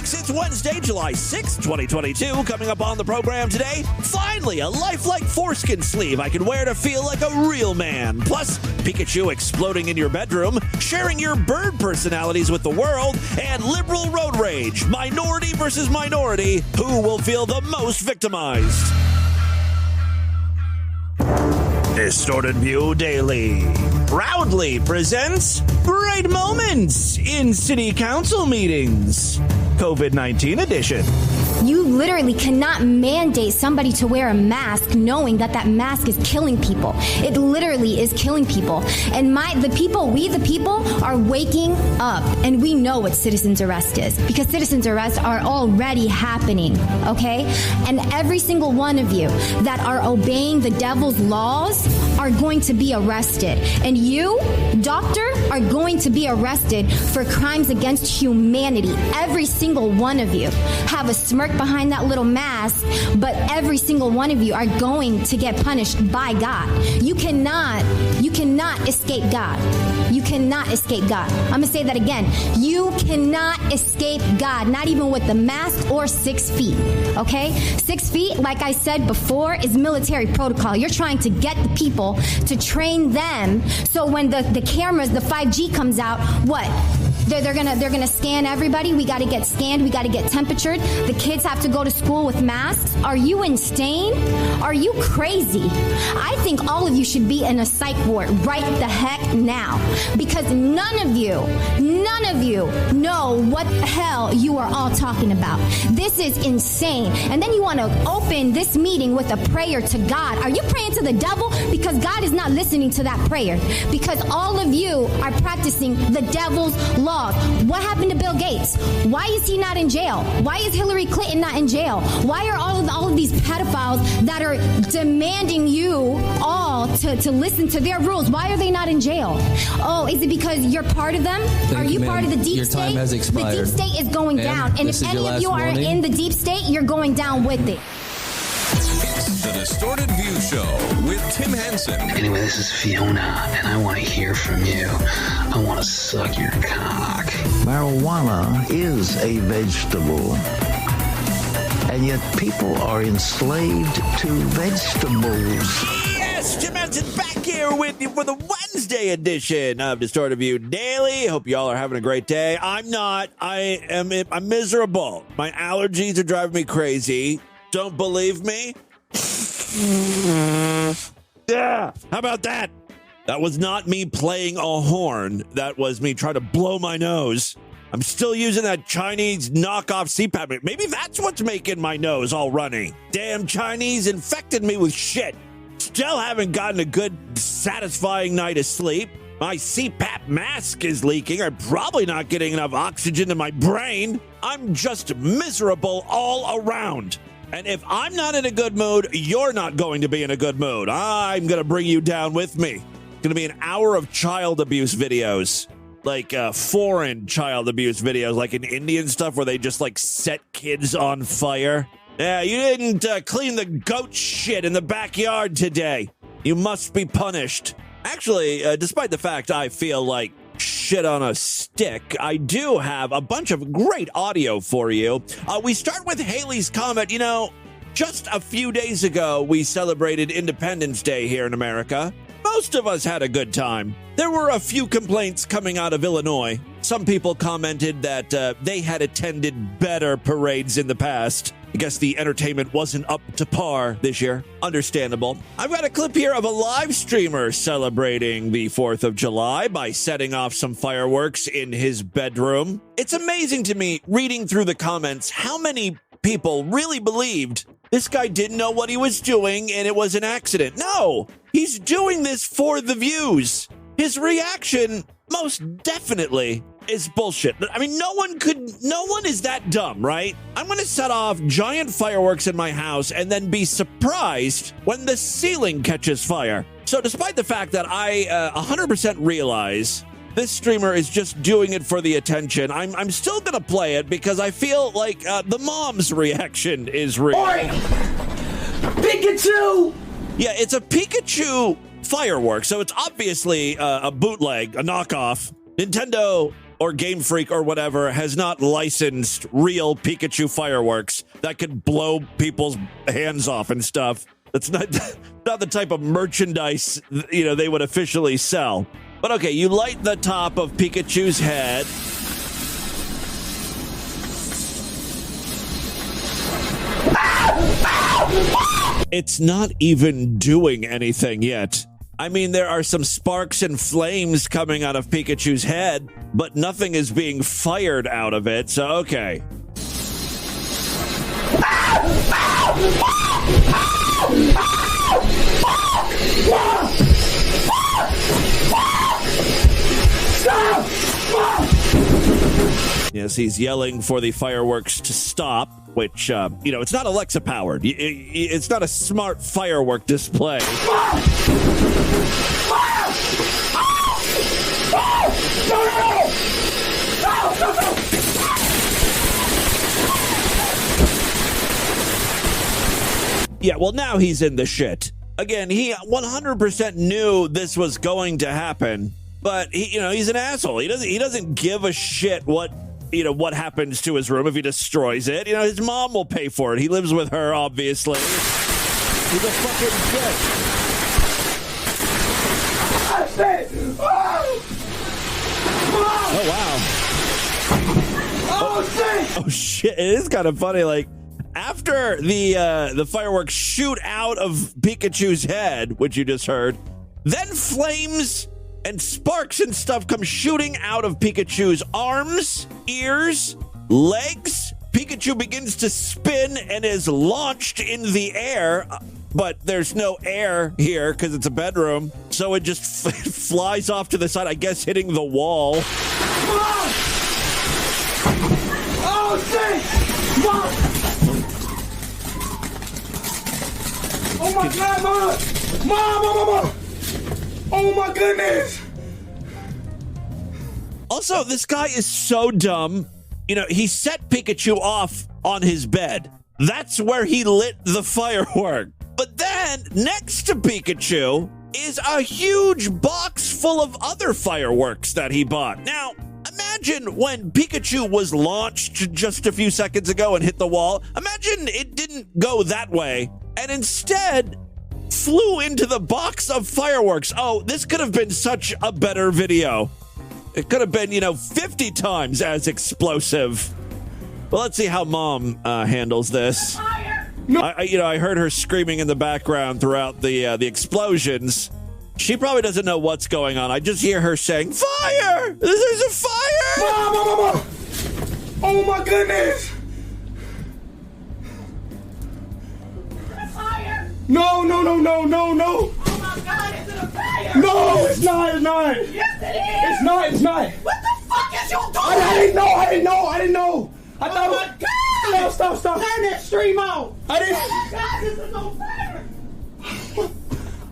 folks. It's Wednesday, July 6th, 2022. Coming up on the program today, finally, a lifelike foreskin sleeve I can wear to feel like a real man. Plus, Pikachu exploding in your bedroom, sharing your bird personalities with the world, and liberal road rage. Minority versus minority. Who will feel the most victimized? Distorted View Daily proudly presents Great Moments in City Council Meetings, COVID-19 edition. You literally cannot mandate somebody to wear a mask knowing that that mask is killing people. It literally is killing people. And we the people are waking up, and we know what citizens arrest is, because citizens arrests are already happening, okay? And every single one of you that are obeying the devil's laws are going to be arrested. And you, doctor, are going to be arrested for crimes against humanity. Every single one of you have a smirk behind that little mask, but every single one of you are going to get punished by God. You cannot escape God. You cannot escape God. I'm going to say that again. You cannot escape God, not even with the mask or 6 feet, okay? 6 feet, like I said before, is military protocol. You're trying to get the people to train them, so when the cameras, the 5G comes out, what? They're gonna scan everybody. We got to get scanned. We got to get temperatured. The kids have to go to school with masks. Are you insane? Are you crazy? I think all of you should be in a psych ward right the heck now, because none of you know what the hell you are all talking about. This is insane. And then you want to open this meeting with a prayer to God. Are you praying to the devil? Because God is not listening to that prayer, because all of you are practicing the devil's law. What happened to Bill Gates? Why is he not in jail? Why is Hillary Clinton not in jail? Why are all of these pedophiles that are demanding you all to listen to their rules? Why are they not in jail? Oh, is it because you're part of them? Are you part of the deep state? Your time has expired. The deep state is going down. And if any of you are in the deep state, you're going down with it. It's the Distorted View Show with Tim Henson. Anyway, this is Fiona, and I want to hear from you. I want to suck your cock. Marijuana is a vegetable, and yet people are enslaved to vegetables. Yes, Tim Henson back here with you for the Wednesday edition of Distorted View Daily. Hope y'all are having a great day. I'm not. I'm miserable. My allergies are driving me crazy. Don't believe me? Yeah, how about that? That was not me playing a horn. That was me trying to blow my nose. I'm still using that Chinese knockoff CPAP. Maybe that's what's making my nose all runny. Damn Chinese infected me with shit. Still haven't gotten a good, satisfying night of sleep. My CPAP mask is leaking. I'm probably not getting enough oxygen to my brain. I'm just miserable all around. And if I'm not in a good mood, you're not going to be in a good mood. I'm going to bring you down with me. It's going to be an hour of child abuse videos, like foreign child abuse videos, like in Indian stuff where they just like set kids on fire. Yeah, you didn't clean the goat shit in the backyard today. You must be punished. Actually, despite the fact I feel like shit on a stick, I do have a bunch of great audio for you. We start with Haley's comment. You know, just a few days ago, we celebrated Independence Day here in America. Most of us had a good time. There were a few complaints coming out of Illinois. Some people commented that they had attended better parades in the past. I guess the entertainment wasn't up to par this year. Understandable. I've got a clip here of a live streamer celebrating the 4th of July by setting off some fireworks in his bedroom. It's amazing to me, reading through the comments, how many people really believed this guy didn't know what he was doing and it was an accident. No, he's doing this for the views. His reaction, most definitely, is bullshit. I mean, no one is that dumb, right? I'm going to set off giant fireworks in my house and then be surprised when the ceiling catches fire. So despite the fact that I 100% realize this streamer is just doing it for the attention, I'm still going to play it because I feel like the mom's reaction is real. Oi! Pikachu! Yeah, it's a Pikachu firework, so it's obviously a bootleg, a knockoff. Nintendo or Game Freak or whatever has not licensed real Pikachu fireworks that could blow people's hands off and stuff. That's not the type of merchandise, they would officially sell. But okay, you light the top of Pikachu's head. It's not even doing anything yet. I mean, there are some sparks and flames coming out of Pikachu's head, but nothing is being fired out of it, so okay. Yes, he's yelling for the fireworks to stop, which, it's not Alexa powered. It's not a smart firework display. Yeah, well, now he's in the shit. Again, he 100% knew this was going to happen, but he's an asshole. He doesn't give a shit what happens to his room if he destroys it. His mom will pay for it. He lives with her, obviously. He's a fucking dick. Oh, wow. Oh, shit. It is kind of funny. Like, after the fireworks shoot out of Pikachu's head, which you just heard, then flames and sparks and stuff come shooting out of Pikachu's arms, ears, legs. Pikachu begins to spin and is launched in the air, but there's no air here because it's a bedroom, so it just flies off to the side, I guess hitting the wall. Mom! Oh, shit! Mom! Oh, my God, Mom! Mom! Oh, my goodness! Also, this guy is so dumb. He set Pikachu off on his bed. That's where he lit the firework. But then, next to Pikachu is a huge box full of other fireworks that he bought. Now, imagine when Pikachu was launched just a few seconds ago and hit the wall. Imagine it didn't go that way and instead flew into the box of fireworks. Oh, this could have been such a better video. It could have been, 50 times as explosive. Well, let's see how Mom handles this. I heard her screaming in the background throughout the explosions. She probably doesn't know what's going on. I just hear her saying, "Fire! There's a fire!" Mom! Oh my goodness! Fire! No! Oh my God, is it a fire? No, it's not. Yes, it is. It's not. What the fuck is you doing? I didn't know. I thought. Oh my God! Stop. Turn that stream on. I didn't. Oh my God, this is on fire.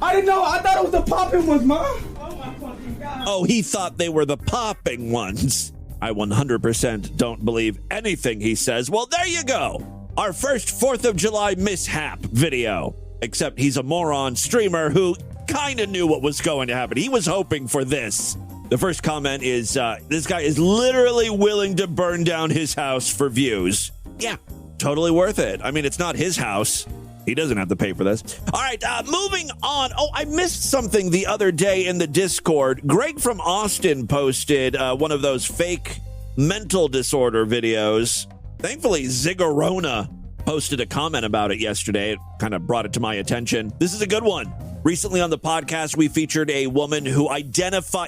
I didn't know. I thought it was the popping ones, Mom. Oh my fucking God. Oh, he thought they were the popping ones. I 100% don't believe anything he says. Well, there you go. Our first 4th of July mishap video. Except he's a moron streamer who kind of knew what was going to happen. He was hoping for this. The first comment is, this guy is literally willing to burn down his house for views. Yeah, totally worth it. I mean, it's not his house. He doesn't have to pay for this. All right, moving on. Oh, I missed something the other day in the Discord. Greg from Austin posted one of those fake mental disorder videos. Thankfully, Ziggerona posted a comment about it yesterday. It kind of brought it to my attention. This is a good one. Recently on the podcast, we featured a woman who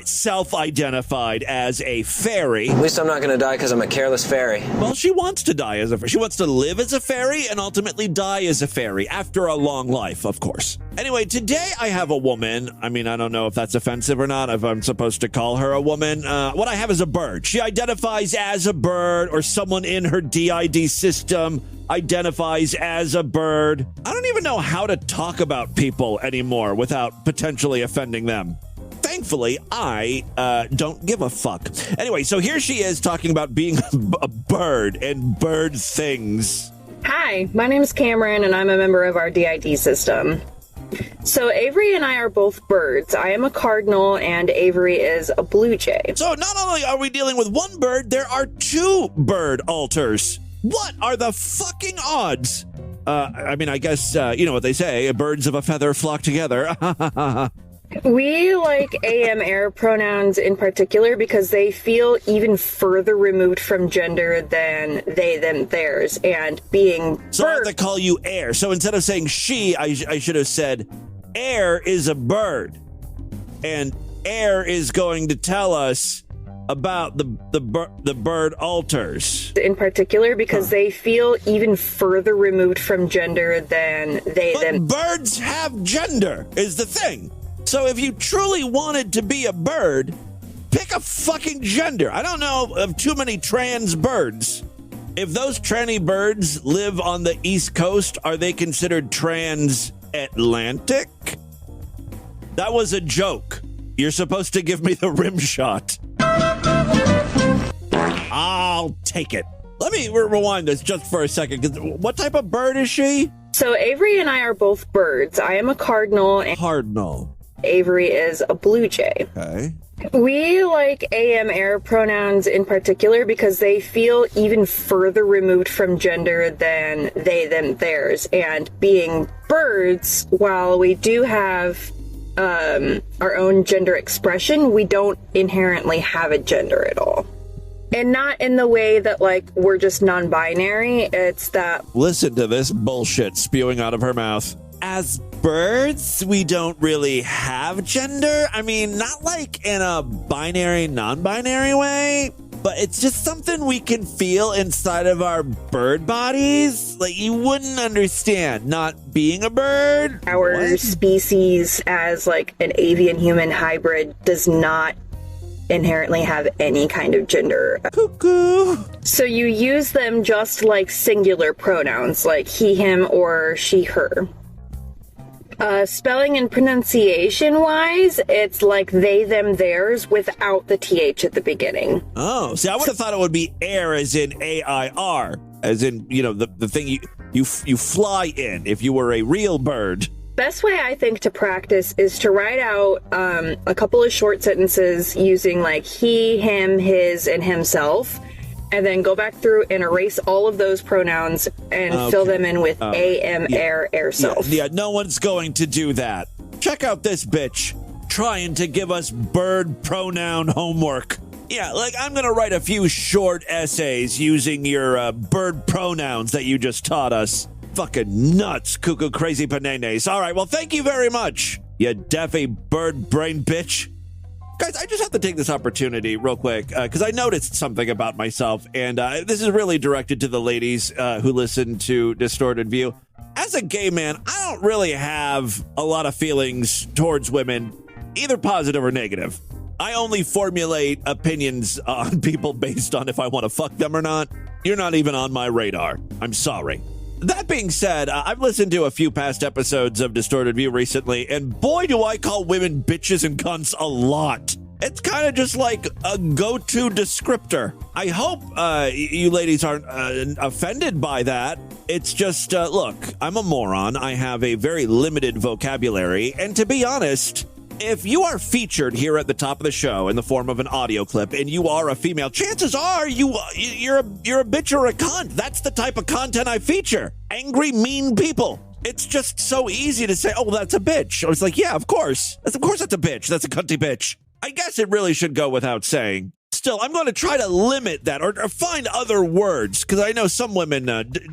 self-identified as a fairy. At least I'm not going to die because I'm a careless fairy. Well, she wants to die as a fairy. She wants to live as a fairy and ultimately die as a fairy after a long life, of course. Anyway, today I have a woman. I mean, I don't know if that's offensive or not, if I'm supposed to call her a woman. What I have is a bird. She identifies as a bird, or someone in her DID system identifies as a bird. I don't even know how to talk about people anymore without potentially offending them. Thankfully, I don't give a fuck. Anyway, so here she is talking about being a bird and bird things. Hi, my name is Cameron, and I'm a member of our DID system. So Avery and I are both birds. I am a cardinal and Avery is a blue jay. So not only are we dealing with one bird, there are two bird alters. What are the fucking odds? I mean, I guess, you know what they say, birds of a feather flock together. We like AM air pronouns in particular because they feel even further removed from gender than they, them, theirs, and being So I have to call you air. So instead of saying she, I should have said air is a bird. And air is going to tell us about the bird alters. In particular because they feel even further removed from gender than they, them. Birds have gender, is the thing. So if you truly wanted to be a bird, pick a fucking gender. I don't know of too many trans birds. If those tranny birds live on the East Coast, are they considered transatlantic? That was a joke. You're supposed to give me the rim shot. I'll take it. Let me rewind this just for a second. 'Cause what type of bird is she? So Avery and I are both birds. I am a cardinal and Cardinal. Avery is a blue jay. Okay. We like AM air pronouns in particular because they feel even further removed from gender than they, them, theirs. And being birds, while we do have our own gender expression, we don't inherently have a gender at all. And not in the way that, like, we're just non-binary. It's that... Listen to this bullshit spewing out of her mouth. As birds, we don't really have gender. I mean, not like in a binary, non-binary way, but it's just something we can feel inside of our bird bodies. Like, you wouldn't understand not being a bird. Our species as, like, an avian-human hybrid does not inherently have any kind of gender. Cuckoo. So you use them just like singular pronouns, like he, him, or she, her. Spelling and pronunciation wise, it's like they, them, theirs without the TH at the beginning. Oh, see, I would have thought it would be air as in AIR, as in, you know, the thing you fly in if you were a real bird. Best way I think to practice is to write out a couple of short sentences using like he, him, his, and himself, and then go back through and erase all of those pronouns and fill them in with am, air, self. Yeah, no one's going to do that. Check out this bitch trying to give us bird pronoun homework. Yeah, like I'm going to write a few short essays using your bird pronouns that you just taught us. Fucking nuts, cuckoo crazy bananas. All right, well, thank you very much, you deafy bird brain bitch. Guys, I just have to take this opportunity real quick because I noticed something about myself, and this is really directed to the ladies who listen to Distorted View. As a gay man, I don't really have a lot of feelings towards women, either positive or negative. I only formulate opinions on people based on if I want to fuck them or not. You're not even on my radar. I'm sorry. That being said, I've listened to a few past episodes of Distorted View recently, and boy, do I call women bitches and cunts a lot. It's kind of just like a go-to descriptor. I hope you ladies aren't offended by that. It's just, look, I'm a moron. I have a very limited vocabulary, and to be honest, if you are featured here at the top of the show in the form of an audio clip and you are a female, chances are you're a bitch or a cunt. That's the type of content I feature. Angry, mean people. It's just so easy to say, oh, that's a bitch. I was like, yeah, of course. Of course that's a bitch. That's a cunty bitch. I guess it really should go without saying. Still, I'm going to try to limit that or find other words because I know some women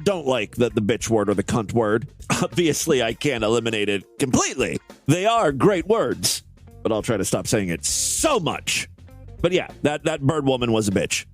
don't like the bitch word or the cunt word. Obviously, I can't eliminate it completely. They are great words, but I'll try to stop saying it so much. But yeah, that bird woman was a bitch.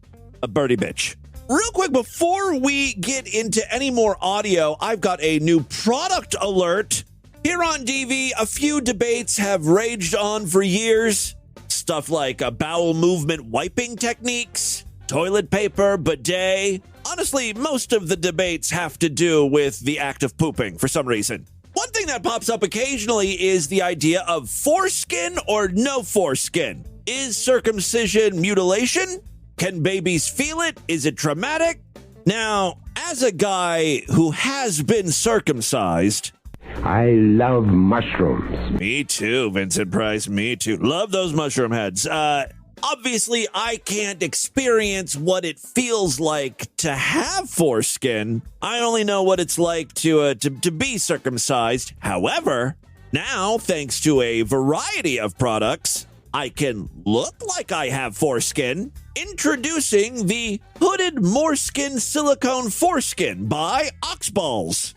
A birdie bitch. Real quick, before we get into any more audio, I've got a new product alert. Here on DV, a few debates have raged on for years. Stuff like bowel movement wiping techniques, toilet paper, bidet. Honestly, most of the debates have to do with the act of pooping for some reason. One thing that pops up occasionally is the idea of foreskin or no foreskin. Is circumcision mutilation? Can babies feel it? Is it traumatic? Now, as a guy who has been circumcised, I love mushrooms. Me too, Vincent Price. Me too. Love those mushroom heads. Obviously, I can't experience what it feels like to have foreskin. I only know what it's like to be circumcised. However, now, thanks to a variety of products, I can look like I have foreskin. Introducing the Hooded Moreskin Silicone Foreskin by Oxballs.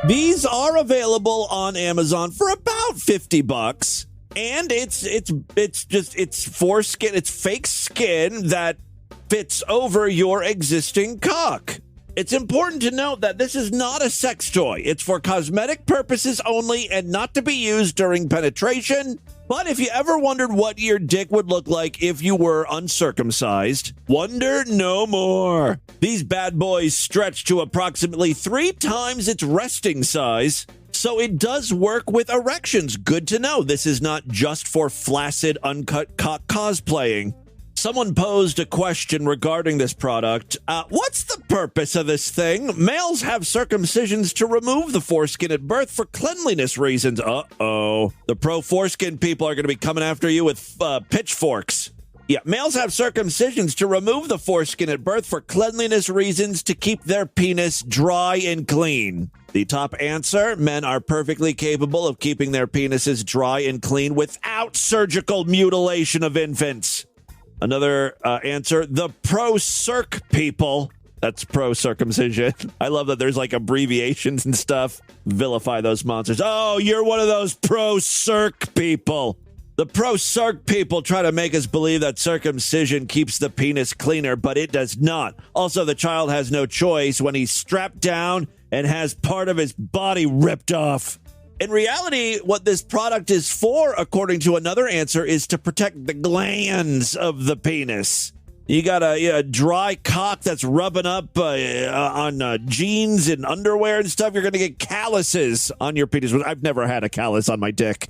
These are available on Amazon for about $50. And it's foreskin. It's fake skin that fits over your existing cock. It's important to note that this is not a sex toy. It's for cosmetic purposes only and not to be used during penetration. But if you ever wondered what your dick would look like if you were uncircumcised, wonder no more. These bad boys stretch to approximately 3 times its resting size. So it does work with erections. Good to know. This is not just for flaccid, uncut cock cosplaying. Someone posed a question regarding this product. What's the purpose of this thing? Males have circumcisions to remove the foreskin at birth for cleanliness reasons. Uh-oh. The pro-foreskin people are going to be coming after you with pitchforks. Yeah, males have circumcisions to remove the foreskin at birth for cleanliness reasons to keep their penis dry and clean. The top answer, men are perfectly capable of keeping their penises dry and clean without surgical mutilation of infants. Another answer, the pro-circ people. That's pro-circumcision. I love that there's like abbreviations and stuff. Vilify those monsters. Oh, you're one of those pro-circ people. The pro-circ people try to make us believe that circumcision keeps the penis cleaner, but it does not. Also, the child has no choice when he's strapped down and has part of his body ripped off. In reality, what this product is for, according to another answer, is to protect the glands of the penis. You got a dry cock that's rubbing up on jeans and underwear and stuff. You're going to get calluses on your penis. I've never had a callus on my dick.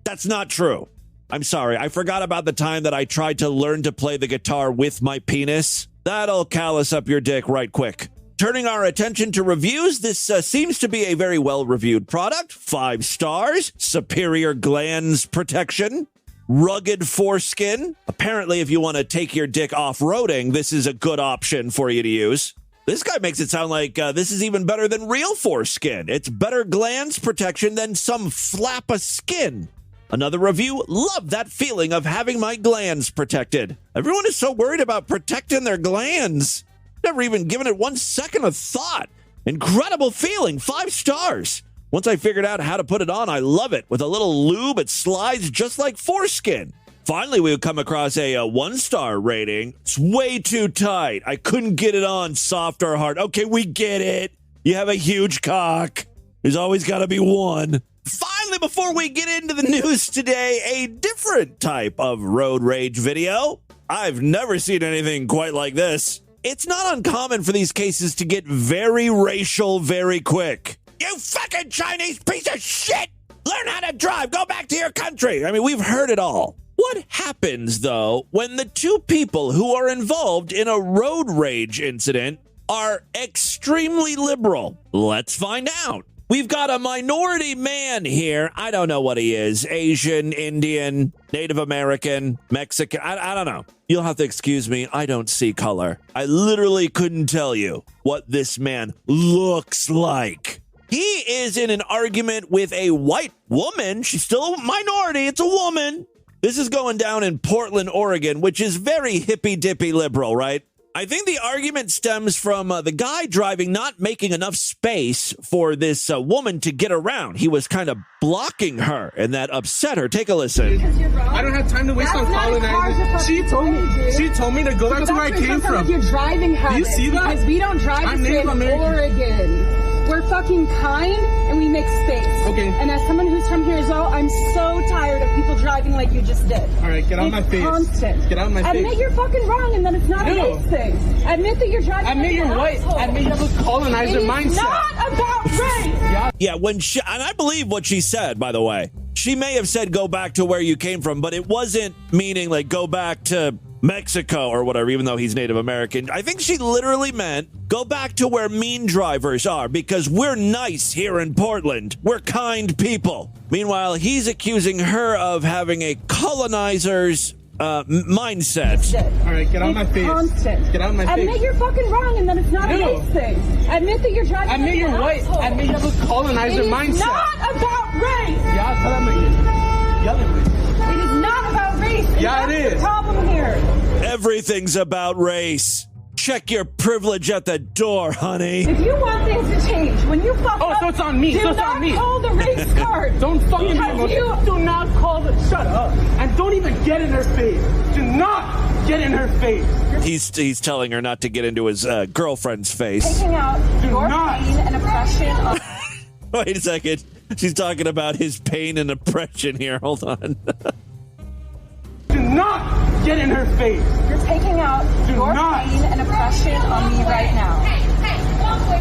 That's not true. I'm sorry. I forgot about the time that I tried to learn to play the guitar with my penis. That'll callus up your dick right quick. Turning our attention to reviews, this seems to be a very well-reviewed product. 5 stars, superior glands protection, rugged foreskin. Apparently, if you want to take your dick off-roading, this is a good option for you to use. This guy makes it sound like this is even better than real foreskin. It's better glands protection than some flap of skin. Another review, love that feeling of having my glands protected. Everyone is so worried about protecting their glands. Never even given it 1 second of thought. Incredible feeling, 5 stars. Once I figured out how to put it on, I love it. With a little lube, it slides just like foreskin. Finally, we would come across a 1-star rating. It's way too tight. I couldn't get it on soft or hard. Okay, we get it. You have a huge cock. There's always got to be one. Finally, before we get into the news today, a different type of road rage video. I've never seen anything quite like this. It's not uncommon for these cases to get very racial very quick. You fucking Chinese piece of shit! Learn how to drive! Go back to your country! I mean, we've heard it all. What happens, though, when the 2 people who are involved in a road rage incident are extremely liberal? Let's find out. We've got a minority man here. I don't know what he is. Asian, Indian, Native American, Mexican. I don't know. You'll have to excuse me. I don't see color. I literally couldn't tell you what this man looks like. He is in an argument with a white woman. She's still a minority. It's a woman. This is going down in Portland, Oregon, which is very hippy-dippy liberal, right? I think the argument stems from the guy driving not making enough space for this woman to get around. He was kind of blocking her, and that upset her. Take a listen. I don't have time to waste on colonizing. She told me to go back to where I came from. Your driving habits. Do you see that? Because we don't drive this way in Oregon. We're fucking kind and we make space. Okay. And as someone who's from here as well, I'm so tired of people driving like you just did. All right, get out of my face. Constant. Get out of my face. Admit you're fucking wrong and that it's not a race thing. Admit that you're driving. Admit you're white. Admit you have a colonizer mindset. It's not about race. Yeah, and I believe what she said, by the way. She may have said go back to where you came from, but it wasn't meaning like go back to Mexico or whatever, even though he's Native American. I think she literally meant go back to where mean drivers are because we're nice here in Portland. We're kind people. Meanwhile, he's accusing her of having a colonizer's mindset. All right, get out of my face. Constant. Get out of my face. Admit you're fucking wrong and then it's not a race thing. Admit that you're driving. Admit you're white. Admit you have a colonizer mindset. It is not about race. Yeah, tell them yelling with. It is not about race. And yeah, that's it is. The problem here. Everything's about race. Check your privilege at the door, honey. If you want things to change, when you fuck up, so it's on me. Do so it's not on me. call the race card. Don't fucking do not call the. Shut up. And don't even get in her face. Do not get in her face. He's telling her not to get into his girlfriend's face. Taking out your pain and oppression. Wait a second. She's talking about his pain and oppression here. Hold on. Do not get in her face. You're taking out your pain and oppression on me right now.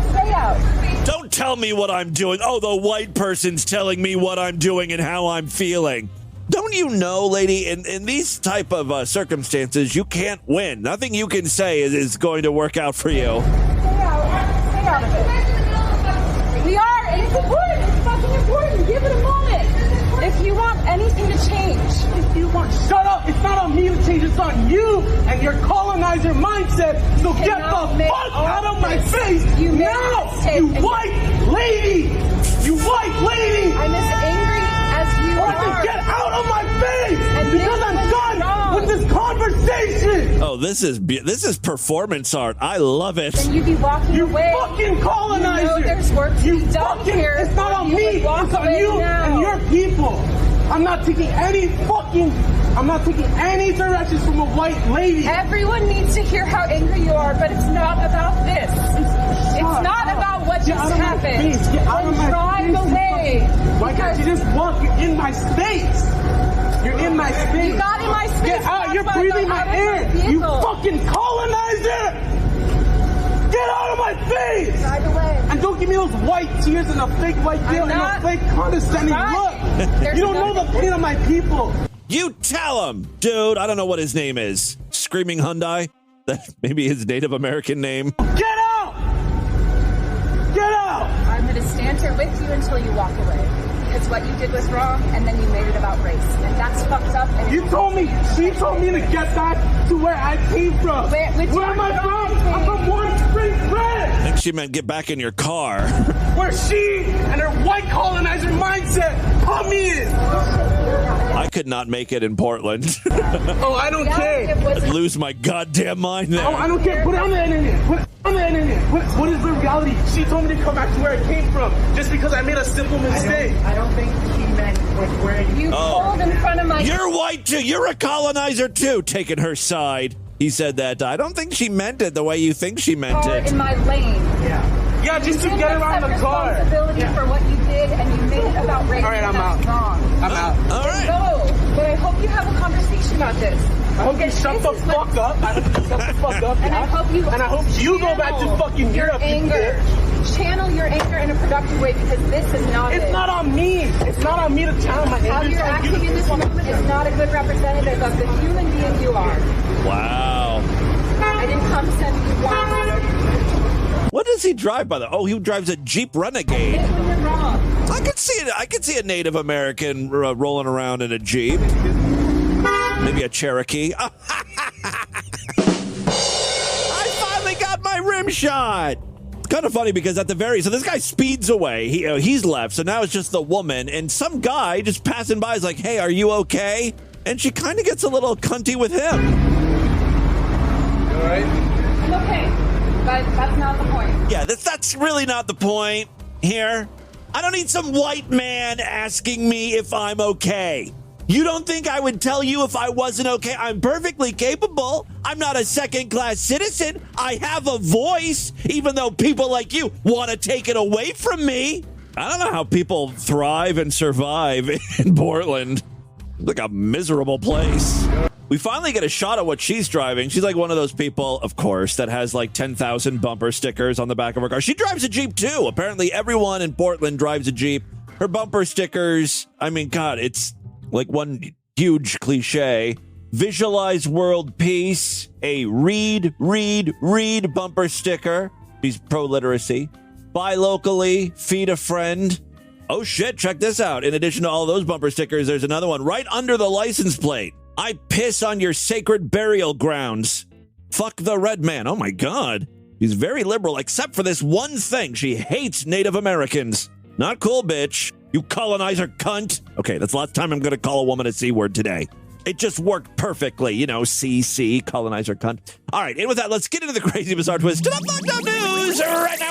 Stay out. Don't tell me what I'm doing. Oh, the white person's telling me what I'm doing and how I'm feeling. Don't you know, lady, in these type of circumstances, you can't win. Nothing you can say is going to work out for you. Stay out. Stay out of it. We are, and it's important. It's fucking important. Give it a moment. If you want anything to change. If you want, shut up. It's not on me to change. It's on you and your colonizer mindset. So get the fuck out of my face now, you white lady. You white lady. I'm as angry as you are. Get out of my face because I'm done with this conversation. Oh, this is performance art. I love it. Then you'd be walking away. You fucking colonizer. You know there's work to be done here. It's not on me. It's on you and your people. I'm not taking any directions from a white lady. Everyone needs to hear how angry you are, but it's not about this. It's not about what just happened. Get out of my drive away. Why can't you just walk? You're in my space. You're in my space. You got in my space. Get out. You're breathing my air. You fucking colonizer. Get out of my face! Drive away. And don't give me those white tears and a fake white deal and a fake condescending look. You don't know the pain of my people. You tell him, dude. I don't know what his name is. Screaming Hyundai? That maybe his Native American name. Get out! Get out! I'm going to stand here with you until you walk away. Because what you did was wrong, and then you made it about race. And that's fucked up. And she told me to get back to where I came from. Where am I from? I'm from Warm Springs, Red. I think she meant get back in your car. Where she and her white colonizer mindset put me in. I could not make it in Portland. Oh, I don't care. I'd lose my goddamn mind there. Oh, I don't care. Put it on the internet. Put it on the internet. What is the reality? She told me to come back to where I came from just because I made a simple mistake. I don't think she meant where you pulled in front of my... You're white too. You're a colonizer too. Taking her side. He said that. I don't think she meant it the way you think she meant it. In my lane. Yeah, just to get around the car. Responsibility for what you did, and you made it about race. All right, I'm out. Wrong. I'm out. All right. Go. But I hope you have a conversation about this. I hope you shut the fuck up. And I hope you go back to fucking Europe. Anger. Channel your anger in a productive way because this is not It's not on me. It's not on me to channel my anger. How you're acting in this moment is not a good representative of the human being you are. Wow. I didn't condescend to you once. What does he drive by the? Oh, he drives a Jeep Renegade. When you're wrong. I could see it. I could see a Native American rolling around in a Jeep. Maybe a Cherokee. I finally got my rim shot. It's kind of funny because so this guy speeds away. He's left, so now it's just the woman, and some guy just passing by is like, "Hey, are you okay?" And she kind of gets a little cunty with him. You all right? I'm okay, but that's not the point. Yeah, that's really not the point here. I don't need some white man asking me if I'm okay. You don't think I would tell you if I wasn't okay? I'm perfectly capable. I'm not a second-class citizen. I have a voice, even though people like you want to take it away from me. I don't know how people thrive and survive in Portland. It's like a miserable place. We finally get a shot of what she's driving. She's like one of those people, of course, that has like 10,000 bumper stickers on the back of her car. She drives a Jeep, too. Apparently, everyone in Portland drives a Jeep. Her bumper stickers, I mean, God, it's like one huge cliche. Visualize world peace, a read bumper sticker. He's pro-literacy. Buy locally, feed a friend. Oh shit, check this out. In addition to all those bumper stickers, there's another one right under the license plate. I piss on your sacred burial grounds. Fuck the red man. Oh my God. He's very liberal, except for this one thing. She hates Native Americans. Not cool, bitch. You colonizer cunt. Okay, that's the last time I'm going to call a woman a C word today. It just worked perfectly. You know, CC, colonizer cunt. All right, and with that, let's get into the crazy, bizarre twist to the fucked up news right now.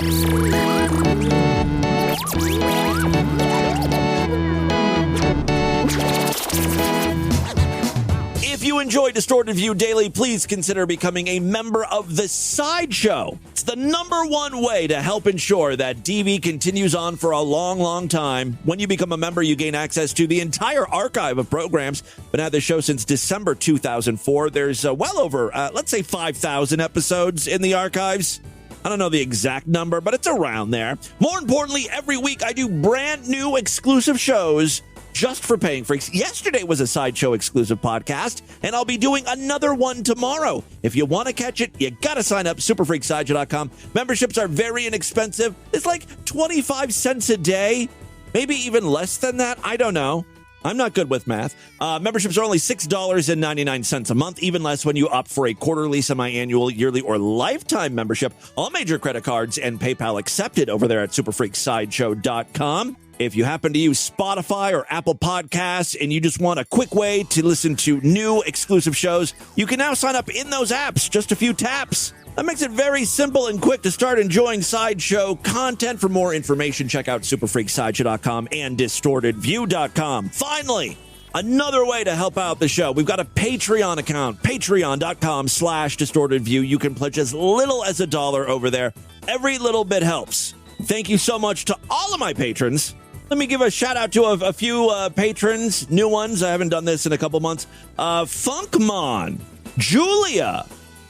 If you enjoy Distorted View Daily, please consider becoming a member of The Sideshow. It's the #1 way to help ensure that DV continues on for a long, long time. When you become a member, you gain access to the entire archive of programs. Been at the show since December 2004. There's well over, let's say 5,000 episodes in the archives. I don't know the exact number, but it's around there. More importantly, every week I do brand new exclusive shows just for paying freaks. Yesterday was a Sideshow exclusive podcast, and I'll be doing another one tomorrow. If you want to catch it, you got to sign up, superfreaksideshow.com. Memberships are very inexpensive. It's like 25 cents a day, maybe even less than that. I don't know. I'm not good with math. Memberships are only $6.99 a month, even less when you opt for a quarterly, semi-annual, yearly, or lifetime membership. All major credit cards and PayPal accepted over there at superfreaksideshow.com. If you happen to use Spotify or Apple Podcasts and you just want a quick way to listen to new exclusive shows, you can now sign up in those apps, just a few taps. That makes it very simple and quick to start enjoying Sideshow content. For more information, check out superfreaksideshow.com and distortedview.com. Finally, another way to help out the show. We've got a Patreon account, patreon.com/distortedview. You can pledge as little as $1 over there. Every little bit helps. Thank you so much to all of my patrons. Let me give a shout out to a few patrons, new ones. I haven't done this in a couple months. Funkmon, Julia,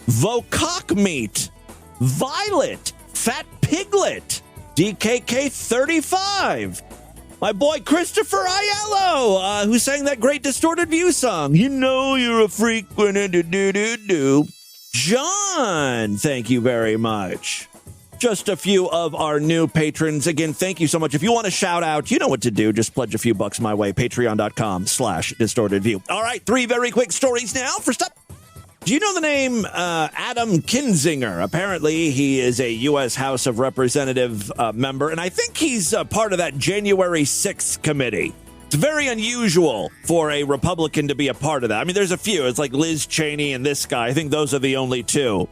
Vocockmeat, Violet, Fat Piglet, DKK35, my boy Christopher Aiello, who sang that great Distorted View song. You know you're a freak when do. John, thank you very much. Just a few of our new patrons. Again, thank you so much. If you want to shout out, you know what to do. Just pledge a few bucks my way. Patreon.com/distortedview. All right, 3 very quick stories now. First up, do you know the name Adam Kinzinger? Apparently, he is a U.S. House of Representative member, and I think he's part of that January 6th committee. It's very unusual for a Republican to be a part of that. I mean, there's a few. It's like Liz Cheney and this guy. I think those are the only two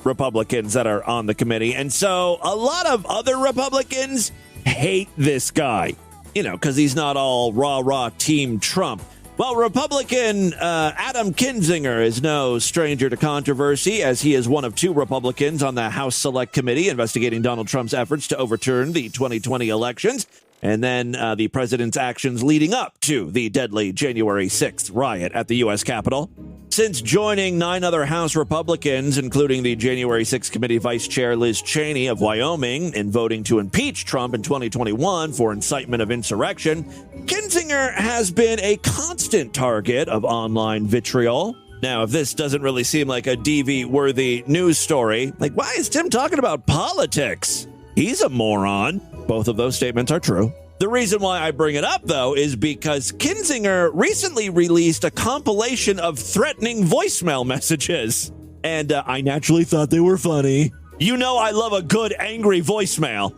Republicans that are on the committee. And so a lot of other Republicans hate this guy, you know, because he's not all rah team Trump. Well, Republican Adam Kinzinger is no stranger to controversy, as he is one of 2 Republicans on the House Select Committee investigating Donald Trump's efforts to overturn the 2020 elections and then the president's actions leading up to the deadly January 6th riot at the U.S. Capitol. Since joining 9 other House Republicans, including the January 6th Committee Vice Chair Liz Cheney of Wyoming, in voting to impeach Trump in 2021 for incitement of insurrection, Kinzinger has been a constant target of online vitriol. Now, if this doesn't really seem like a DV-worthy news story, like, why is Tim talking about politics? He's a moron. Both of those statements are true. The reason why I bring it up, though, is because Kinzinger recently released a compilation of threatening voicemail messages. And I naturally thought they were funny. You know I love a good angry voicemail.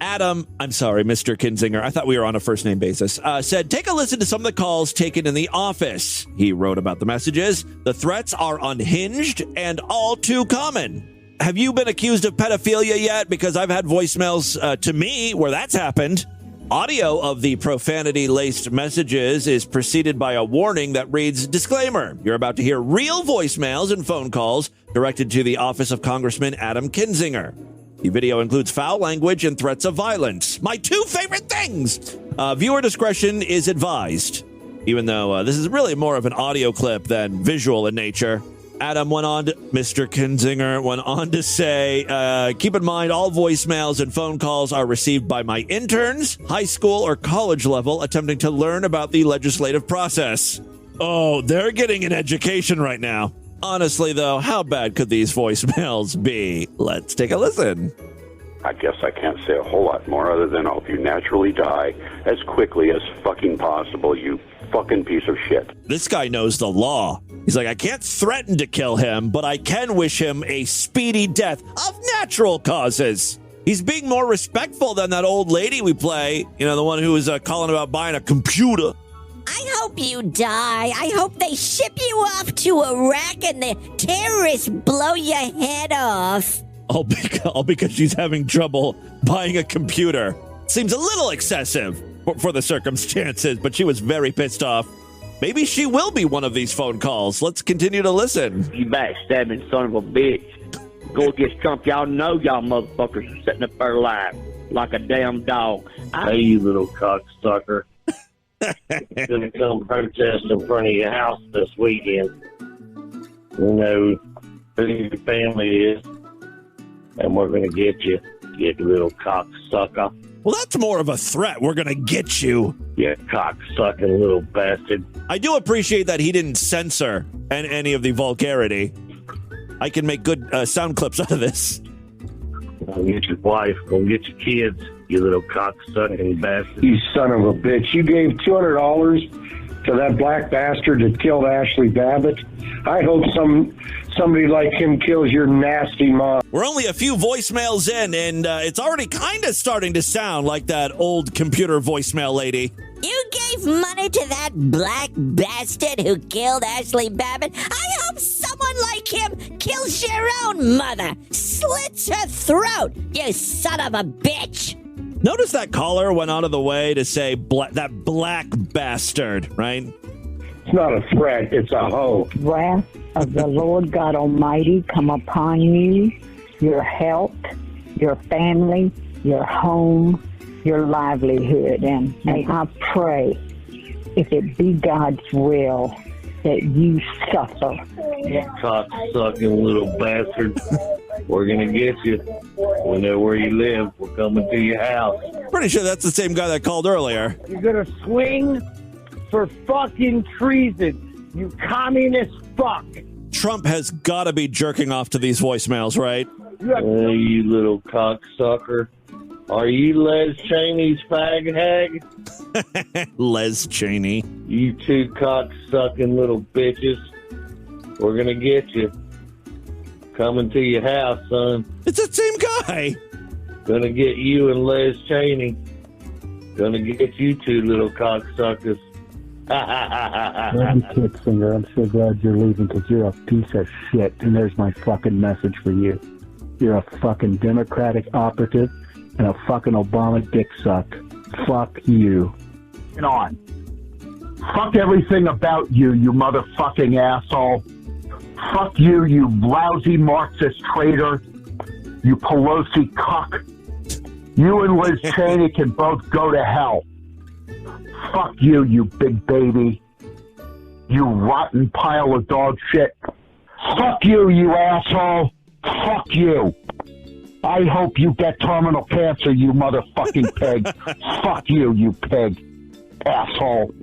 Adam, I'm sorry, Mr. Kinzinger, I thought we were on a first-name basis, said, take a listen to some of the calls taken in the office. He wrote about the messages. The threats are unhinged and all too common. Have you been accused of pedophilia yet? Because I've had voicemails to me where that's happened. Audio of the profanity-laced messages is preceded by a warning that reads, disclaimer, you're about to hear real voicemails and phone calls directed to the office of Congressman Adam Kinzinger. The video includes foul language and threats of violence. My 2 favorite things! Viewer discretion is advised, even though this is really more of an audio clip than visual in nature. Mr. Kinzinger went on to say, keep in mind all voicemails and phone calls are received by my interns, high school or college level, attempting to learn about the legislative process. Oh, they're getting an education right now. Honestly, though, how bad could these voicemails be? Let's take a listen. I guess I can't say a whole lot more other than I hope you naturally die as quickly as fucking possible, you fucking piece of shit. This guy knows the law. He's like, I can't threaten to kill him, but I can wish him a speedy death of natural causes. He's being more respectful than that old lady we play, you know, the one who was calling about buying a computer. I hope you die. I hope they ship you off to Iraq and the terrorists blow your head off. All because she's having trouble buying a computer. Seems a little excessive for the circumstances, but she was very pissed off. Maybe she will be one of these phone calls. Let's continue to listen. You backstabbing son of a bitch. Go against Trump. Y'all know y'all motherfuckers are setting up their life like a damn dog. Hey, you little cocksucker. Gonna come protest in front of your house this weekend. You know who your family is, and we're gonna get you, you little cocksucker. Well, that's more of a threat. We're gonna get you. You cocksucking little bastard. I do appreciate that he didn't censor any of the vulgarity. I can make good sound clips out of this. Go get your wife. Go get your kids. You little cocksucking bastard. You son of a bitch. You gave $200 to that black bastard that killed Ashley Babbitt. I hope somebody like him kills your nasty mom. We're only a few voicemails in, and it's already kind of starting to sound like that old computer voicemail lady. You gave money to that black bastard who killed Ashley Babbitt. I hope someone like him kills your own mother, slits her throat, you son of a bitch. Notice that caller went out of the way to say that black bastard, right? It's not a threat, it's a hoe. Wrath of the Lord God Almighty come upon you, your health, your family, your home, your livelihood. And I pray, if it be God's will, that you suffer. You cocksucking little bastard. We're going to get you. We know where you live. We're coming to your house. Pretty sure that's the same guy that called earlier. You're going to swing for fucking treason, you communist fuck. Trump has got to be jerking off to these voicemails, right? Hey, you little cocksucker. Are you Les Cheney's fag hag? Les Cheney. You two cocksucking little bitches. We're going to get you. Coming to your house, son. It's that same guy. Gonna get you and Les Cheney. Gonna get you two little cocksuckers. Randy Kitzinger, I'm so glad you're leaving because you're a piece of shit, and there's my fucking message for you. You're a fucking Democratic operative and a fucking Obama dick suck. Fuck you. And on. Fuck everything about you, you motherfucking asshole. Fuck you, you lousy Marxist traitor. You Pelosi cuck. You and Liz Cheney can both go to hell. Fuck you, you big baby. You rotten pile of dog shit. Fuck you, you asshole. Fuck you. I hope you get terminal cancer, you motherfucking pig. Fuck you, you pig. Asshole.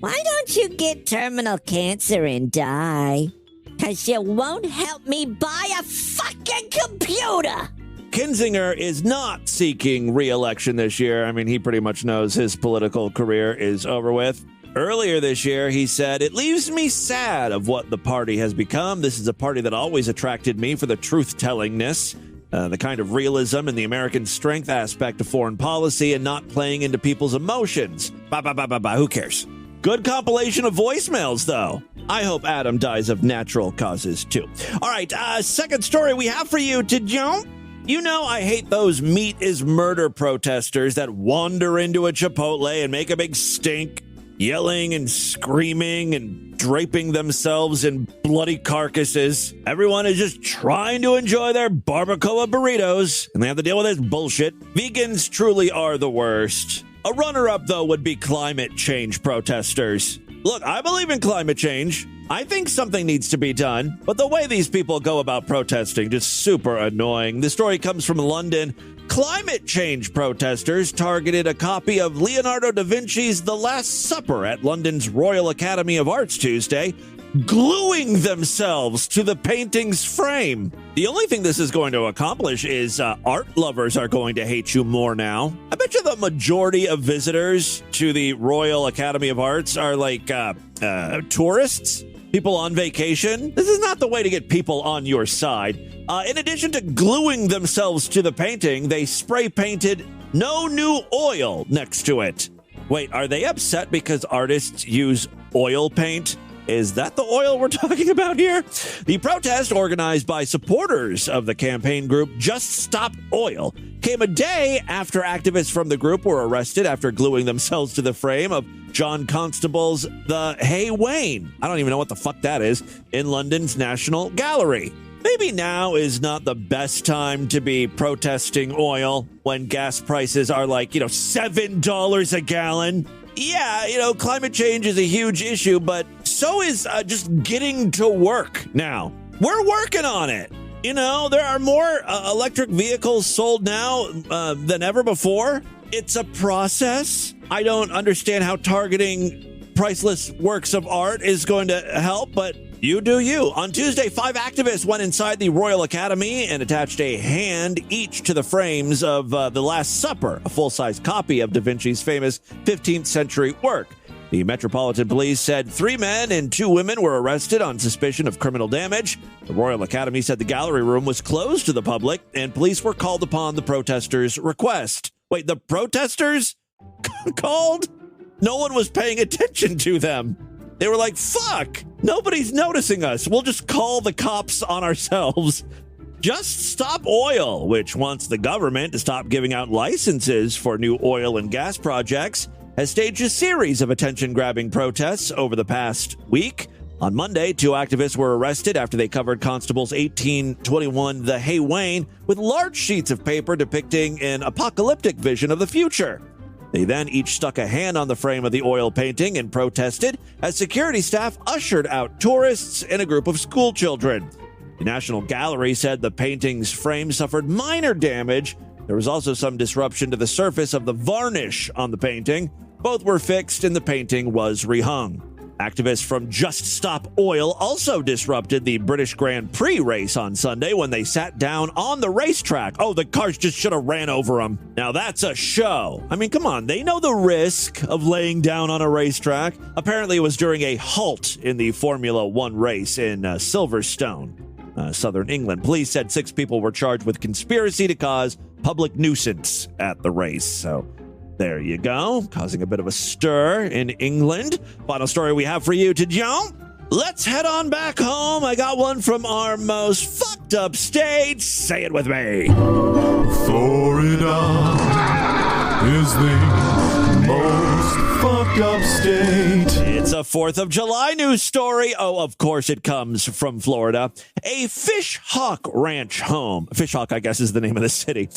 Why don't you get terminal cancer and die? Because you won't help me buy a fucking computer. Kinzinger is not seeking re-election this year. I mean, he pretty much knows his political career is over with. Earlier this year, he said, "It leaves me sad of what the party has become. This is a party that always attracted me for the truth-tellingness, the kind of realism and the American strength aspect of foreign policy and not playing into people's emotions. Who cares?" Good compilation of voicemails, though. I hope Adam dies of natural causes, too. All right, second story we have for you to jump. You know I hate those meat is murder protesters that wander into a Chipotle and make a big stink, yelling and screaming and draping themselves in bloody carcasses. Everyone is just trying to enjoy their barbacoa burritos, and they have to deal with this bullshit. Vegans truly are the worst. A runner-up, though, would be climate change protesters. Look, I believe in climate change. I think something needs to be done, but the way these people go about protesting, just super annoying. The story comes from London. Climate change protesters targeted a copy of Leonardo da Vinci's The Last Supper at London's Royal Academy of Arts Tuesday, gluing themselves to the painting's frame. The only thing this is going to accomplish is art lovers are going to hate you more now. I bet you the majority of visitors to the Royal Academy of Arts are like tourists, people on vacation. This is not the way to get people on your side. In addition to gluing themselves to the painting, they spray painted "No New Oil" next to it. Wait, are they upset because artists use oil paint? Is that the oil we're talking about here? The protest, organized by supporters of the campaign group Just Stop Oil, came a day after activists from the group were arrested after gluing themselves to the frame of John Constable's The Hay Wain. I don't even know what the fuck that is, in London's National Gallery. Maybe now is not the best time to be protesting oil when gas prices are like, $7 a gallon. Yeah, climate change is a huge issue, but so is just getting to work now. We're working on it. There are more electric vehicles sold now than ever before. It's a process. I don't understand how targeting priceless works of art is going to help, but you do you. On Tuesday, 5 activists went inside the Royal Academy and attached a hand each to the frames of The Last Supper, a full-size copy of Da Vinci's famous 15th century work. The Metropolitan Police said 3 men and 2 women were arrested on suspicion of criminal damage. The Royal Academy said the gallery room was closed to the public, and police were called upon the protesters' request. Wait, the protesters called? No one was paying attention to them. They were like, fuck, nobody's noticing us. We'll just call the cops on ourselves. Just Stop Oil, which wants the government to stop giving out licenses for new oil and gas projects, has staged a series of attention-grabbing protests over the past week. On Monday, 2 activists were arrested after they covered Constable's 1821 The Hay Wain with large sheets of paper depicting an apocalyptic vision of the future. They then each stuck a hand on the frame of the oil painting and protested as security staff ushered out tourists and a group of school children. The National Gallery said the painting's frame suffered minor damage. There was also some disruption to the surface of the varnish on the painting. Both were fixed and the painting was rehung. Activists from Just Stop Oil also disrupted the British Grand Prix race on Sunday when they sat down on the racetrack. Oh, the cars just should have ran over them. Now that's a show. I mean, come on. They know the risk of laying down on a racetrack. Apparently, it was during a halt in the Formula One race in Silverstone, southern England. Police said 6 people were charged with conspiracy to cause public nuisance at the race. So there you go, causing a bit of a stir in England. Final story we have for you today. Let's head on back home. I got one from our most fucked up state. Say it with me. Florida is the most fucked up state. It's a 4th of July news story. Oh, of course it comes from Florida. A Fish Hawk Ranch home. Fish Hawk, I guess, is the name of the city.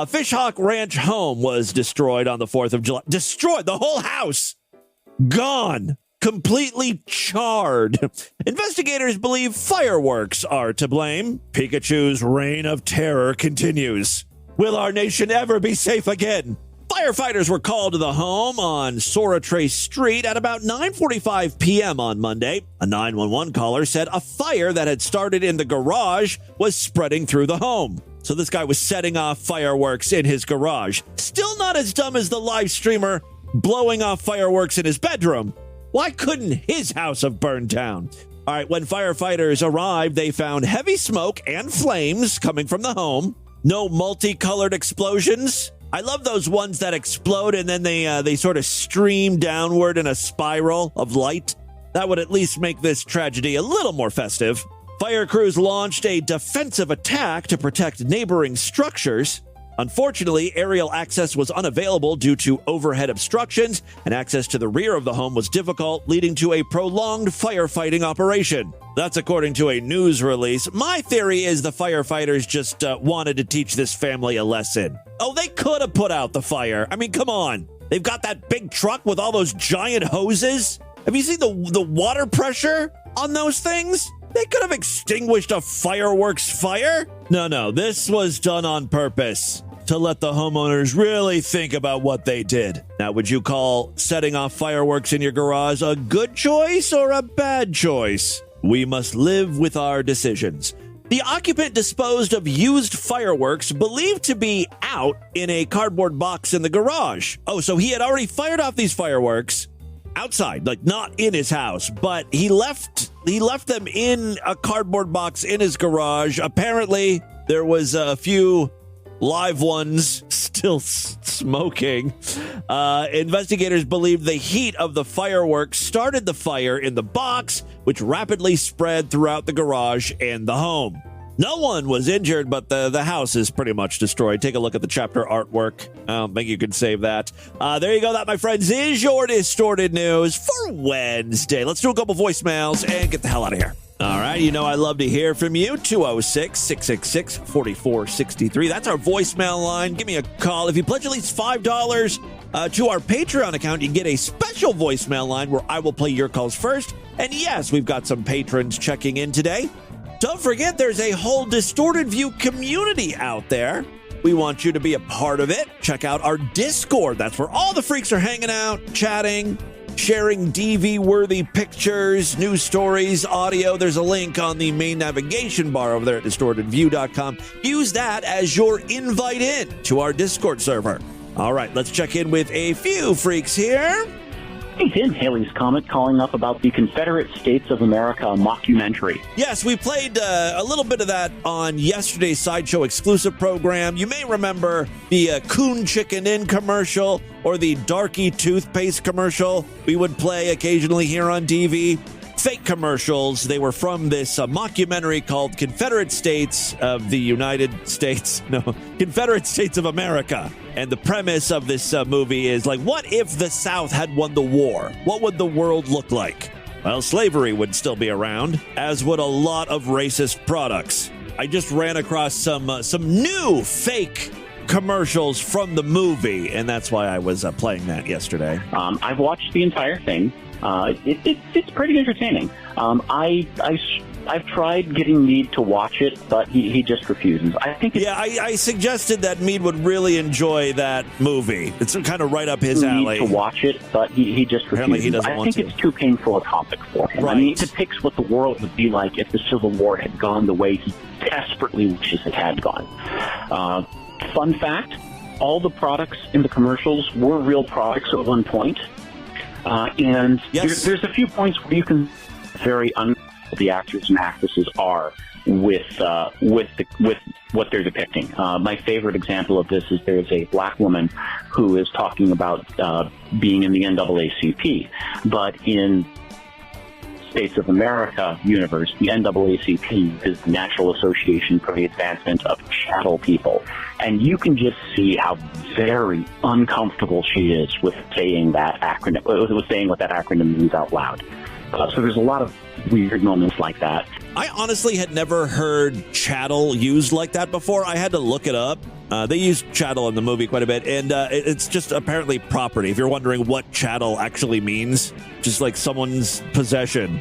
Fish Hawk Ranch home was destroyed on the 4th of July. Destroyed. The whole house. Gone. Completely charred. Investigators believe fireworks are to blame. Pikachu's reign of terror continues. Will our nation ever be safe again? Firefighters were called to the home on Soratrace Street at about 9:45 p.m. on Monday. A 911 caller said a fire that had started in the garage was spreading through the home. So this guy was setting off fireworks in his garage. Still not as dumb as the live streamer blowing off fireworks in his bedroom. Why couldn't his house have burned down? All right, when firefighters arrived, they found heavy smoke and flames coming from the home. No multicolored explosions. I love those ones that explode and then they sort of stream downward in a spiral of light. That would at least make this tragedy a little more festive. Fire crews launched a defensive attack to protect neighboring structures. Unfortunately, aerial access was unavailable due to overhead obstructions, and access to the rear of the home was difficult, leading to a prolonged firefighting operation. That's according to a news release. My theory is the firefighters just wanted to teach this family a lesson. Oh, they could have put out the fire. I mean, come on. They've got that big truck with all those giant hoses. Have you seen the water pressure on those things? They could have extinguished a fireworks fire. No, this was done on purpose to let the homeowners really think about what they did. Now, would you call setting off fireworks in your garage a good choice or a bad choice? We must live with our decisions. The occupant disposed of used fireworks believed to be out in a cardboard box in the garage. Oh, so he had already fired off these fireworks outside, like not in his house, but he left them in a cardboard box in his garage. Apparently, there was a few live ones still smoking. Investigators believe the heat of the fireworks started the fire in the box, which rapidly spread throughout the garage and the home. No one was injured, but the house is pretty much destroyed. Take a look at the chapter artwork. I don't think you can save that. There you go. That, my friends, is your distorted news for Wednesday. Let's do a couple voicemails and get the hell out of here. All right, you know I love to hear from you. 206-666-4463. That's our voicemail line. Give me a call. If you pledge at least $5 to our Patreon account, you get a special voicemail line where I will play your calls first. And yes, we've got some patrons checking in today. Don't forget, there's a whole Distorted View community out there. We want you to be a part of it. Check out our Discord. That's where all the freaks are hanging out, chatting, sharing DV-worthy pictures, news stories, audio. There's a link on the main navigation bar over there at distortedview.com. Use that as your invite in to our Discord server. All right, let's check in with a few freaks here. Hey, Tim, Haley's Comet calling up about the Confederate States of America mockumentary. Yes, we played a little bit of that on yesterday's Sideshow exclusive program. You may remember the Coon Chicken Inn commercial or the Darky toothpaste commercial we would play occasionally here on DV. Fake commercials. They were from this mockumentary called Confederate States of the United States. No, Confederate States of America. And the premise of this movie is like, what if the South had won the war? What would the world look like? Well, slavery would still be around, as would a lot of racist products. I just ran across some new fake commercials from the movie, and that's why I was playing that yesterday. I've watched the entire thing. It's pretty entertaining. I've tried getting Mead to watch it, but he just refuses. I suggested that Mead would really enjoy that movie. It's kind of right up his alley. To watch it, but he just refuses. Apparently he doesn't want to. I think it's too painful a topic for him. Right. I mean, it depicts what the world would be like if the Civil War had gone the way he desperately wishes it had gone. Fun fact, all the products in the commercials were real products at one point. And yes, there's a few points where you can very the actors and actresses are with what they're depicting. My favorite example of this is there's a black woman who is talking about being in the NAACP, but in States of America universe, the NAACP is the National Association for the Advancement of Chattel People. And you can just see how very uncomfortable she is with saying that acronym, with saying what that acronym means out loud. So there's a lot of weird moments like that. I honestly had never heard chattel used like that before. I had to look it up. They use chattel in the movie quite a bit, and it's just apparently property. If you're wondering what chattel actually means, just like someone's possession,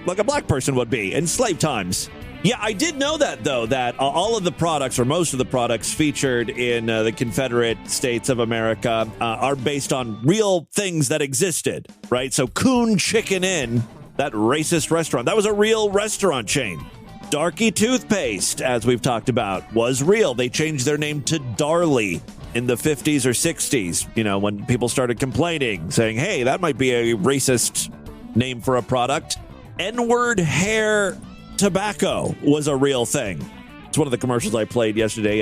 like a black person would be in slave times. Yeah, I did know that, though, that all of the products, or most of the products featured in the Confederate States of America are based on real things that existed, right? So Coon Chicken Inn, that racist restaurant, that was a real restaurant chain. Darky toothpaste, as we've talked about, was real. They changed their name to Darlie in the 50s or 60s, you know, when people started complaining, saying, hey, that might be a racist name for a product. N-word hair tobacco was a real thing. It's one of the commercials I played yesterday,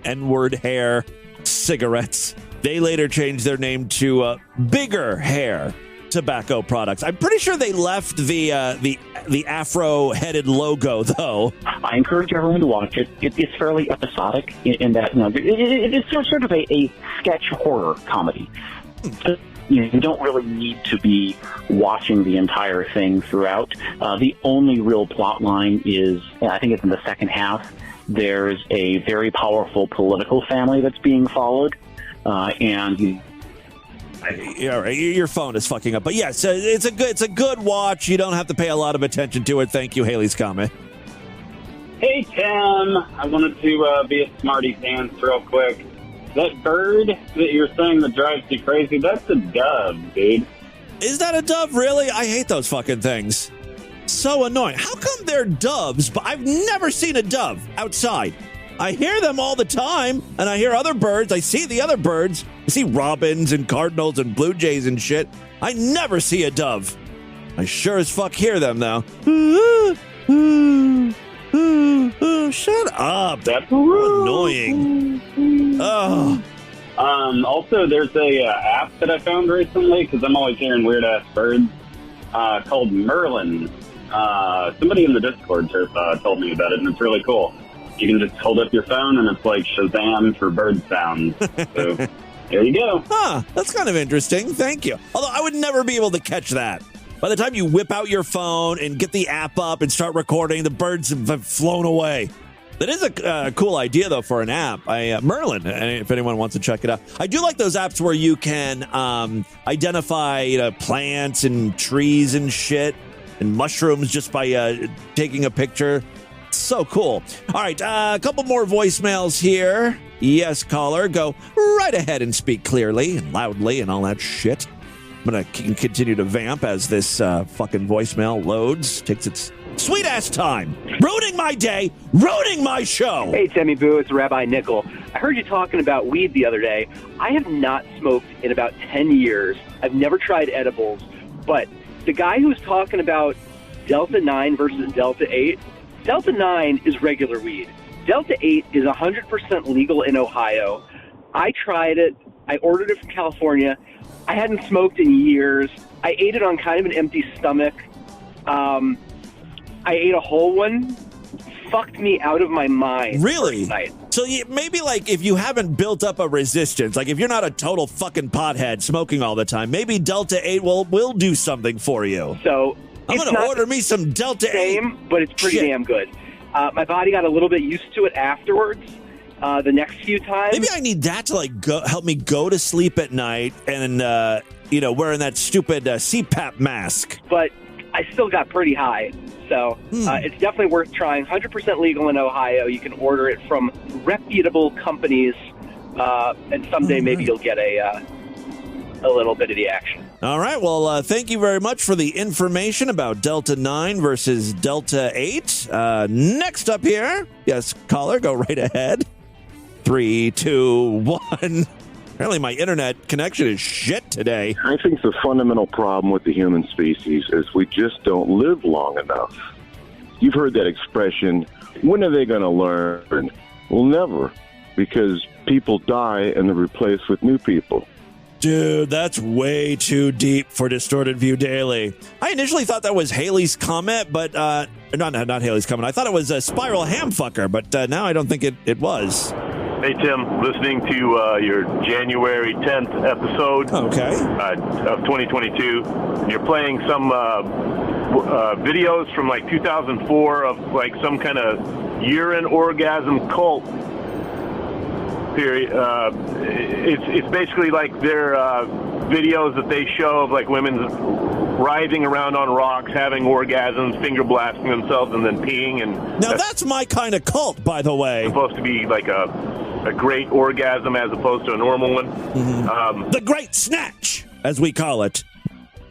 N-word hair cigarettes. They later changed their name to Bigger Hair tobacco products. I'm pretty sure they left the afro-headed logo, though. I encourage everyone to watch it. It's fairly episodic in that, you know, it's sort of a sketch horror comedy. You know, you don't really need to be watching the entire thing throughout. The only real plot line is, I think it's in the second half, there's a very powerful political family that's being followed, and Your phone is fucking up. But yes, it's a good watch. You don't have to pay a lot of attention to it. Thank you, Haley's comment. Hey, Tim. I wanted to be a smarty pants real quick. That bird that you're saying that drives you crazy, that's a dove, dude. Is that a dove, really? I hate those fucking things. So annoying. How come they're doves, but I've never seen a dove outside? I hear them all the time, and I hear other birds. I see the other birds. I see robins and cardinals and blue jays and shit. I never see a dove. I sure as fuck hear them, though. Shut up. That's annoying. Oh. Also, there's a app that I found recently, because I'm always hearing weird-ass birds, called Merlin. Somebody in the Discord told me about it, and it's really cool. You can just hold up your phone, and it's like Shazam for bird sounds. So, there you go. Huh, that's kind of interesting. Thank you. Although I would never be able to catch that. By the time you whip out your phone and get the app up and start recording, the birds have flown away. That is a cool idea, though, for an app. Merlin, if anyone wants to check it out. I do like those apps where you can identify plants and trees and shit and mushrooms just by taking a picture. So cool. All right, a couple more voicemails here. Yes, caller, go right ahead and speak clearly and loudly and all that shit. I'm going to continue to vamp as this fucking voicemail loads, takes its sweet-ass time. Ruining my day, ruining my show. Hey, Timmy Boo, it's Rabbi Nickel. I heard you talking about weed the other day. I have not smoked in about 10 years. I've never tried edibles, but the guy who was talking about Delta 9 versus Delta 8, Delta 9 is regular weed. Delta 8 is 100% legal in Ohio. I tried it. I ordered it from California. I hadn't smoked in years. I ate it on kind of an empty stomach. I ate a whole one. Fucked me out of my mind. Really? So maybe like if you haven't built up a resistance, like if you're not a total fucking pothead smoking all the time, maybe Delta 8 will do something for you. So I'm going to order me some Delta 8. But it's pretty damn good. My body got a little bit used to it afterwards. The next few times. Maybe I need that to help me go to sleep at night and, wearing that stupid CPAP mask. But I still got pretty high. So it's definitely worth trying. 100% legal in Ohio. You can order it from reputable companies. And someday maybe you'll get a little bit of the action. All right. Well, thank you very much for the information about Delta 9 versus Delta 8. Next up here. Yes, caller, go right ahead. 3, 2, 1. Apparently my internet connection is shit today. I think the fundamental problem with the human species is we just don't live long enough. You've heard that expression, when are they going to learn? Well, never, because people die and they're replaced with new people. Dude, that's way too deep for Distorted View Daily. I initially thought that was Haley's comment, but not Haley's comment. I thought it was a Spiral Hamfucker, but now I don't think it was. Hey, Tim, listening to your January 10th episode of 2022. You're playing some videos from like 2004 of like some kind of urine orgasm cult period. It's basically like their videos that they show of like women writhing around on rocks, having orgasms, finger blasting themselves, and then peeing. And now that's my kind of cult, by the way. It's supposed to be like a great orgasm as opposed to a normal one. Mm-hmm. The Great Snatch, as we call it.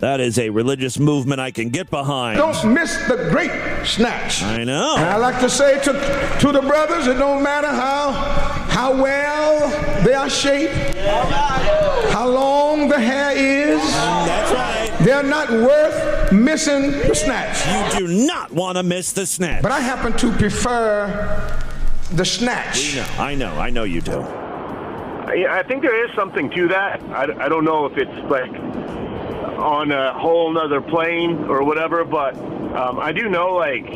That is a religious movement I can get behind. Don't miss the great snatch. I know. And I like to say to the brothers, it don't matter how well they are shaped, how long the hair is. That's right. They're not worth missing the snatch. You do not want to miss the snatch. But I happen to prefer the snatch. I know you do. I think there is something to that. I don't know if it's like on a whole nother plane or whatever, but I do know like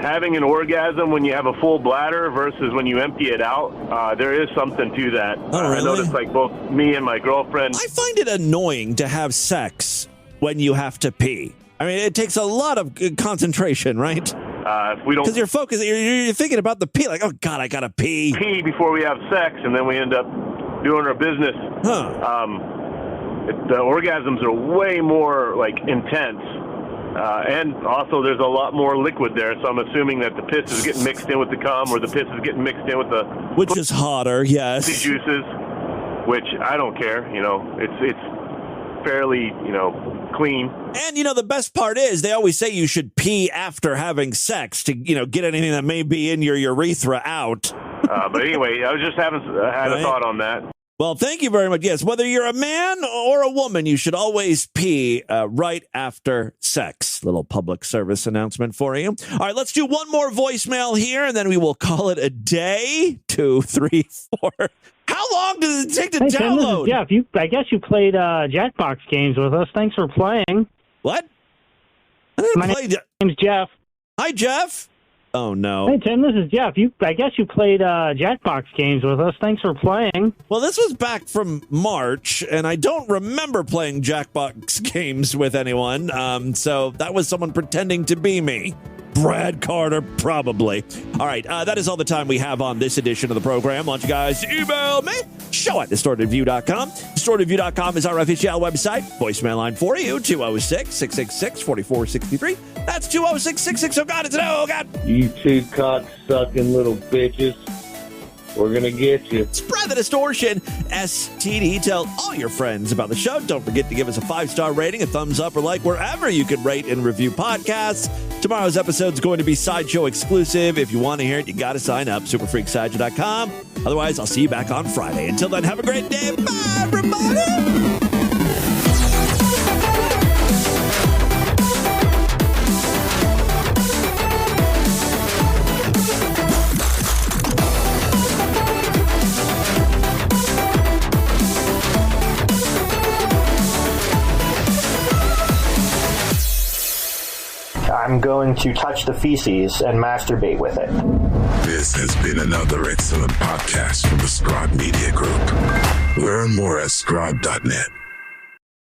having an orgasm when you have a full bladder versus when you empty it out, there is something to that. Oh, really? I noticed like both me and my girlfriend. I find it annoying to have sex when you have to pee. I mean, it takes a lot of concentration, right? If we don't, because you're focused, you're thinking about the pee, like, oh God, I gotta pee. Pee before we have sex, and then we end up doing our business. the orgasms are way more like intense. And also, there's a lot more liquid there, so I'm assuming that the piss is getting mixed in with the cum, or the piss is getting mixed in with the which is hotter, yes, juices. Which I don't care, it's fairly, clean. And the best part is they always say you should pee after having sex to get anything that may be in your urethra out. But anyway, I was just had a thought on that. Well, thank you very much. Yes, whether you're a man or a woman, you should always pee right after sex. Little public service announcement for you. All right, let's do one more voicemail here, and then we will call it a day. 2, 3, 4. How long does it take to Tim, download? This is Jeff. I guess you played Jackbox games with us. Thanks for playing. What? My name's Jeff. Hi, Jeff. Oh, no. Hey, Tim, this is Jeff. I guess you played Jackbox games with us. Thanks for playing. Well, this was back from March, and I don't remember playing Jackbox games with anyone, so that was someone pretending to be me. Brad Carter, probably. All right, that is all the time we have on this edition of the program. Why don't you guys email me? show@distortedview.com. Distortedview.com is our official website. Voicemail line for you, 206-666-4463. That's 206-66. Oh, God, it's an oh, God. You two cock-sucking little bitches. We're going to get you. Spread the distortion. STD. Tell all your friends about the show. Don't forget to give us a 5-star rating, a thumbs up, or like wherever you can rate and review podcasts. Tomorrow's episode is going to be Sideshow exclusive. If you want to hear it, you got to sign up. Superfreaksideshow.com. Otherwise, I'll see you back on Friday. Until then, have a great day. Bye, everybody. I'm going to touch the feces and masturbate with it. This has been another excellent podcast from the Scribe Media Group. Learn more at scribe.net.